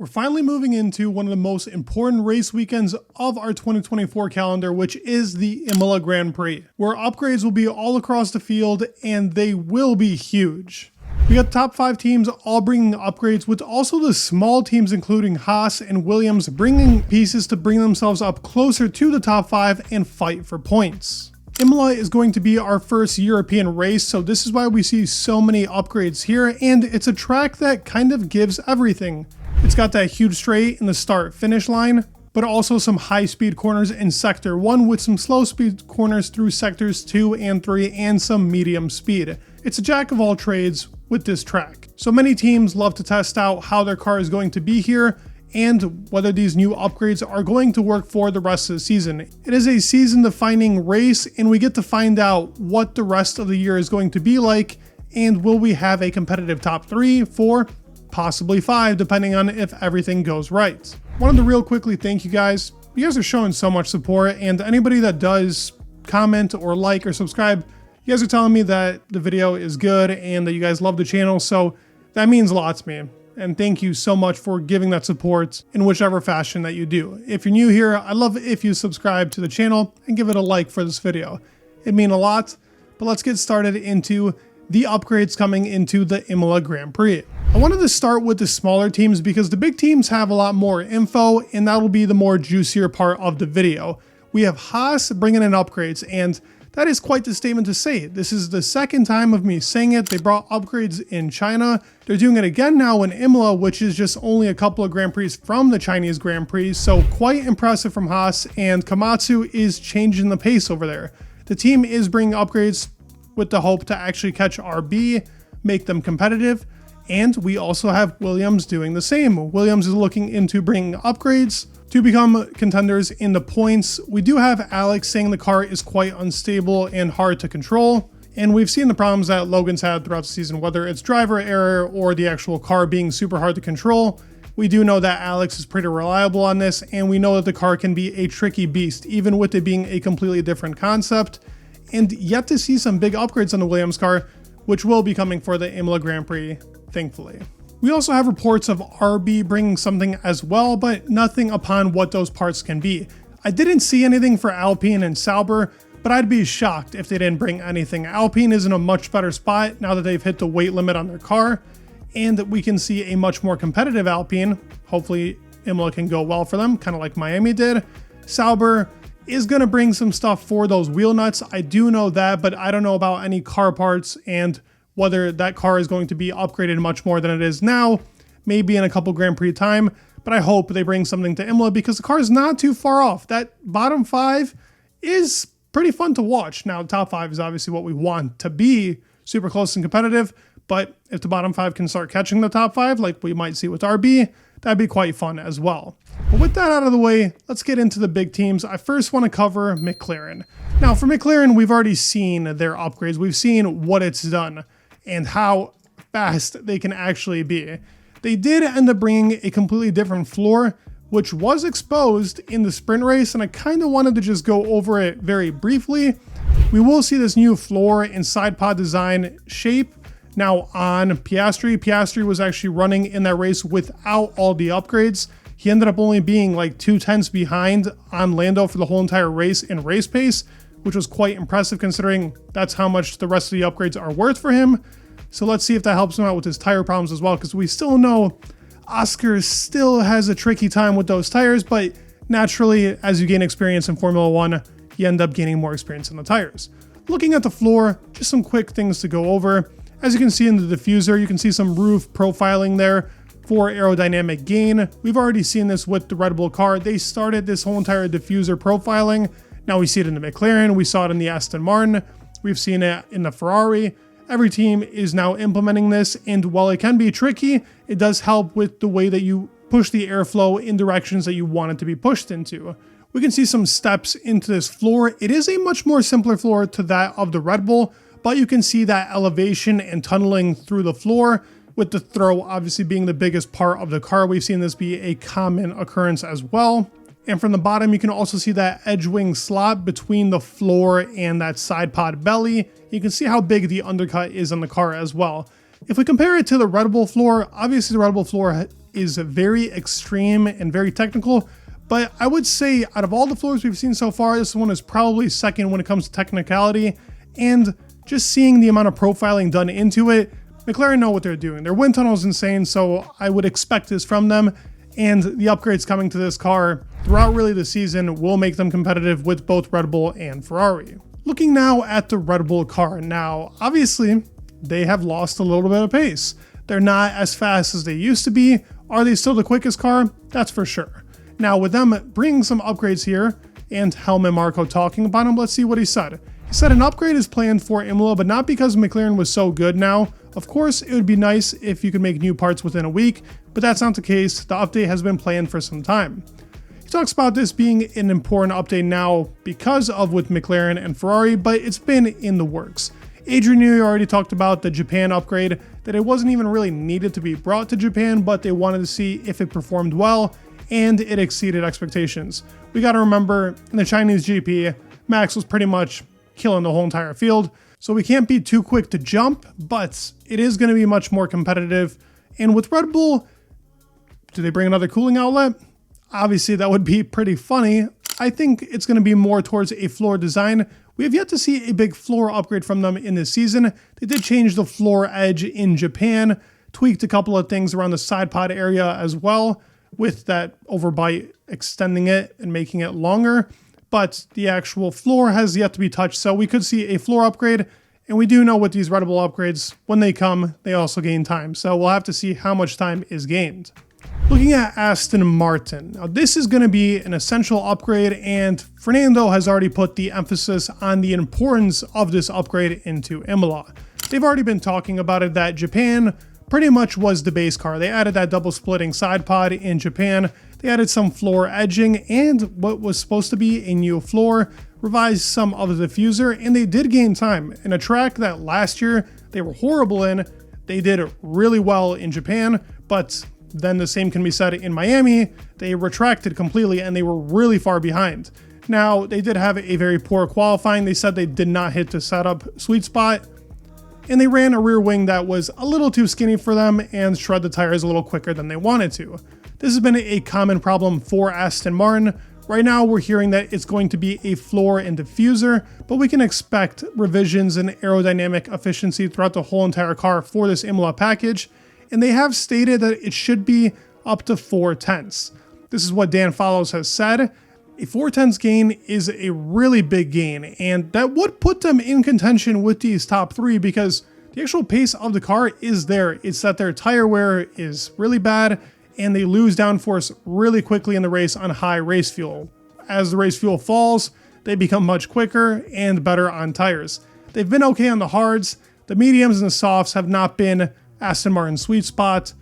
We're finally moving into one of the most important race weekends of our 2024 calendar, which is the Imola Grand Prix, where upgrades will be all across the field and they will be huge. We got the top 5 teams all bringing upgrades, with also the small teams including Haas and Williams bringing pieces to bring themselves up closer to the top 5 and fight for points. Imola is going to be our first European race, so this is why we see so many upgrades here, and it's a track that kind of gives everything. It's got that huge straight in the start-finish line, but also some high-speed corners in Sector 1 with some slow-speed corners through Sectors 2 and 3 and some medium speed. It's a jack of all trades with this track. So many teams love to test out how their car is going to be here and whether these new upgrades are going to work for the rest of the season. It is a season-defining race, and we get to find out what the rest of the year is going to be like, and will we have a competitive top 3, 4, possibly 5, depending on if everything goes right. Wanted to real quickly thank you guys. You guys are showing so much support, and anybody that does comment or like or subscribe, you guys are telling me that the video is good and that you guys love the channel, so that means a lot to me. And thank you so much for giving that support in whichever fashion that you do. If you're new here, I'd love it if you subscribe to the channel and give it a like for this video. It'd mean a lot, but let's get started into the upgrades coming into the Imola Grand Prix. I wanted to start with the smaller teams because the big teams have a lot more info, and that will be the more juicier part of the video. We have Haas bringing in upgrades, and that is quite the statement to say. This is the second time of me saying it. They brought upgrades in China. They're doing it again now in Imola, which is just only a couple of Grand Prix from the Chinese Grand Prix. So quite impressive from Haas, and Komatsu is changing the pace over there. The team is bringing upgrades with the hope to actually catch RB, make them competitive. And we also have Williams doing the same. Williams is looking into bringing upgrades to become contenders in the points. We do have Alex saying the car is quite unstable and hard to control. And we've seen the problems that Logan's had throughout the season, whether it's driver error or the actual car being super hard to control. We do know that Alex is pretty reliable on this, and we know that the car can be a tricky beast, even with it being a completely different concept. And yet to see some big upgrades on the Williams car, which will be coming for the Imola Grand Prix, thankfully. We also have reports of RB bringing something as well, but nothing upon what those parts can be. I didn't see anything for Alpine and Sauber, but I'd be shocked if they didn't bring anything. Alpine is in a much better spot now that they've hit the weight limit on their car, and we can see a much more competitive Alpine. Hopefully Imola can go well for them, kind of like Miami did. Sauber is going to bring some stuff for those wheel nuts. I do know that, but I don't know about any car parts and whether that car is going to be upgraded much more than it is now, maybe in a couple Grand Prix time, but I hope they bring something to Imola because the car is not too far off. That bottom 5 is pretty fun to watch. Now, top 5 is obviously what we want to be, super close and competitive, but if the bottom 5 can start catching the top 5, like we might see with RB, that'd be quite fun as well. But with that out of the way, let's get into the big teams. I first want to cover McLaren. Now, for McLaren, we've already seen their upgrades. We've seen what it's done and how fast they can actually be. They did end up bringing a completely different floor, which was exposed in the sprint race, and I kind of wanted to just go over it very briefly. We will see this new floor and side pod design shape now on Piastri. Piastri was actually running in that race without all the upgrades. He ended up only being like 2/10 behind on Lando for the whole entire race in race pace, which was quite impressive considering that's how much the rest of the upgrades are worth for him. So let's see if that helps him out with his tire problems as well, because we still know Oscar still has a tricky time with those tires, but naturally, as you gain experience in Formula 1, you end up gaining more experience in the tires. Looking at the floor, just some quick things to go over. As you can see in the diffuser, you can see some roof profiling there for aerodynamic gain. We've already seen this with the Red Bull car. They started this whole entire diffuser profiling. Now we see it in the McLaren, we saw it in the Aston Martin, we've seen it in the Ferrari. Every team is now implementing this, and while it can be tricky, it does help with the way that you push the airflow in directions that you want it to be pushed into. We can see some steps into this floor. It is a much more simpler floor to that of the Red Bull, but you can see that elevation and tunneling through the floor, with the throw obviously being the biggest part of the car. We've seen this be a common occurrence as well. And from the bottom, you can also see that edge wing slot between the floor and that side pod belly. You can see how big the undercut is on the car as well. If we compare it to the Red Bull floor, obviously the Red Bull floor is very extreme and very technical, but I would say out of all the floors we've seen so far, this one is probably second when it comes to technicality, and just seeing the amount of profiling done into it, McLaren know what they're doing. Their wind tunnel is insane, so I would expect this from them, and the upgrades coming to this car throughout really the season will make them competitive with both Red Bull and Ferrari. Looking now at the Red Bull car, now obviously they have lost a little bit of pace. They're not as fast as they used to be. Are they still the quickest car? That's for sure. Now with them bringing some upgrades here, and Helmut Marko talking about them, let's see what he said. He said an upgrade is planned for Imola, but not because McLaren was so good now. Of course, it would be nice if you could make new parts within a week, but that's not the case. The update has been planned for some time. He talks about this being an important update now because of with McLaren and Ferrari, but it's been in the works. Adrian Newey already talked about the Japan upgrade, that it wasn't even really needed to be brought to Japan, but they wanted to see if it performed well, and it exceeded expectations. We got to remember, in the Chinese GP, Max was pretty much killing the whole entire field, so we can't be too quick to jump, but it is going to be much more competitive. And with Red Bull, do they bring another cooling outlet? Obviously, that would be pretty funny. I think it's going to be more towards a floor design. We have yet to see a big floor upgrade from them in this season. They did change the floor edge in Japan, tweaked a couple of things around the side pod area as well, with that overbite extending it and making it longer. But the actual floor has yet to be touched, so we could see a floor upgrade. And we do know with these Red Bull upgrades, when they come, they also gain time. So we'll have to see how much time is gained. Looking at Aston Martin, now this is going to be an essential upgrade, and Fernando has already put the emphasis on the importance of this upgrade into Imola. They've already been talking about it, that Japan pretty much was the base car. They added that double splitting side pod in Japan, they added some floor edging, and what was supposed to be a new floor, revised some of the diffuser, and they did gain time. In a track that last year they were horrible in, they did really well in Japan, but then the same can be said in Miami. They retracted completely and they were really far behind. Now, they did have a very poor qualifying. They said they did not hit the setup sweet spot, and they ran a rear wing that was a little too skinny for them and shred the tires a little quicker than they wanted to. This has been a common problem for Aston Martin. Right now, we're hearing that it's going to be a floor and diffuser, but we can expect revisions in aerodynamic efficiency throughout the whole entire car for this Imola package. And they have stated that it should be up to 4/10. This is what Dan Follows has said. A 4/10 gain is a really big gain, and that would put them in contention with these top three because the actual pace of the car is there. It's that their tire wear is really bad, and they lose downforce really quickly in the race on high race fuel. As the race fuel falls, they become much quicker and better on tires. They've been okay on the hards. The mediums and the softs have not been Aston Martin's sweet spot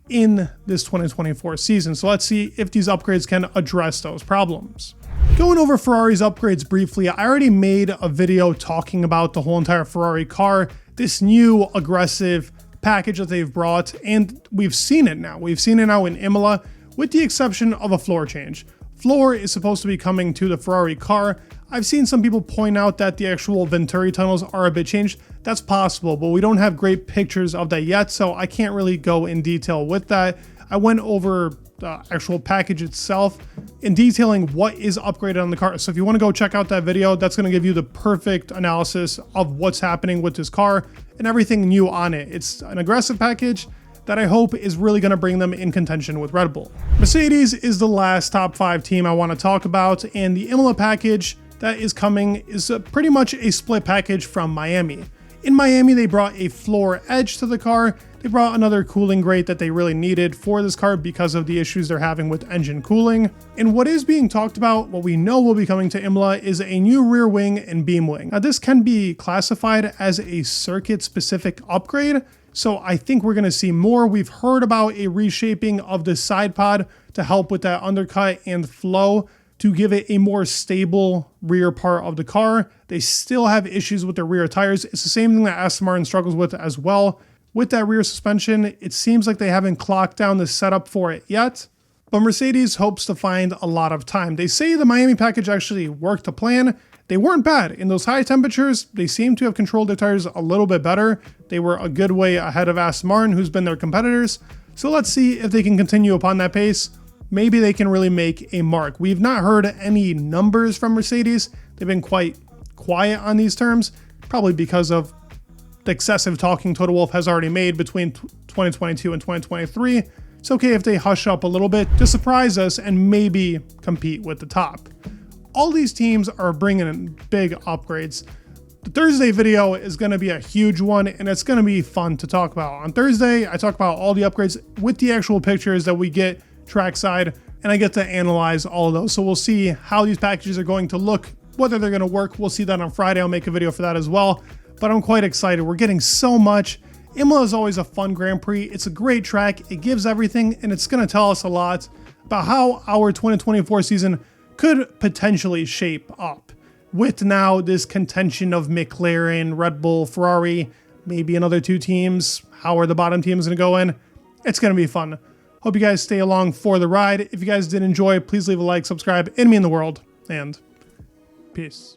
in this 2024 season. So let's see if these upgrades can address those problems. Going over Ferrari's upgrades briefly, I already made a video talking about the whole entire Ferrari car, this new aggressive package that they've brought, and we've seen it now. We've seen it now in Imola, with the exception of a floor change. Floor is supposed to be coming to the Ferrari car. I've seen some people point out that the actual Venturi tunnels are a bit changed. That's possible, but we don't have great pictures of that yet, so I can't really go in detail with that. I went over the actual package itself in detailing what is upgraded on the car. So if you want to go check out that video, that's going to give you the perfect analysis of what's happening with this car and everything new on it. It's an aggressive package that I hope is really going to bring them in contention with Red Bull. Mercedes is the last top 5 team I want to talk about, and the Imola package that is coming is pretty much a split package from Miami. In Miami, they brought a floor edge to the car. They brought another cooling grate that they really needed for this car because of the issues they're having with engine cooling. And what is being talked about, what we know will be coming to Imola, is a new rear wing and beam wing. Now, this can be classified as a circuit-specific upgrade, so I think we're going to see more. We've heard about a reshaping of the side pod to help with that undercut and flow, to give it a more stable rear part of the car. They still have issues with their rear tires. It's the same thing that Aston Martin struggles with as well. With that rear suspension, it seems like they haven't clocked down the setup for it yet, but Mercedes hopes to find a lot of time. They say the Miami package actually worked to plan. They weren't bad. In those high temperatures, they seem to have controlled their tires a little bit better. They were a good way ahead of Aston Martin, who's been their competitors. So let's see if they can continue upon that pace. Maybe they can really make a mark. We've not heard any numbers from Mercedes. They've been quite quiet on these terms, probably because of the excessive talking Toto Wolff has already made between 2022 and 2023. It's okay if they hush up a little bit to surprise us and maybe compete with the top. All these teams are bringing in big upgrades. The Thursday video is going to be a huge one, and it's going to be fun to talk about. On Thursday, I talk about all the upgrades with the actual pictures that we get trackside, and I get to analyze all of those. So we'll see how these packages are going to look, whether they're going to work. We'll see that on Friday. I'll make a video for that as well. But I'm quite excited. We're getting so much. Imola is always a fun Grand Prix. It's a great track. It gives everything, and it's going to tell us a lot about how our 2024 season could potentially shape up. With now this contention of McLaren, Red Bull, Ferrari, maybe another two teams. How are the bottom teams going to go in? It's going to be fun. Hope you guys stay along for the ride. If you guys did enjoy, please leave a like, subscribe, and me in the world, and peace.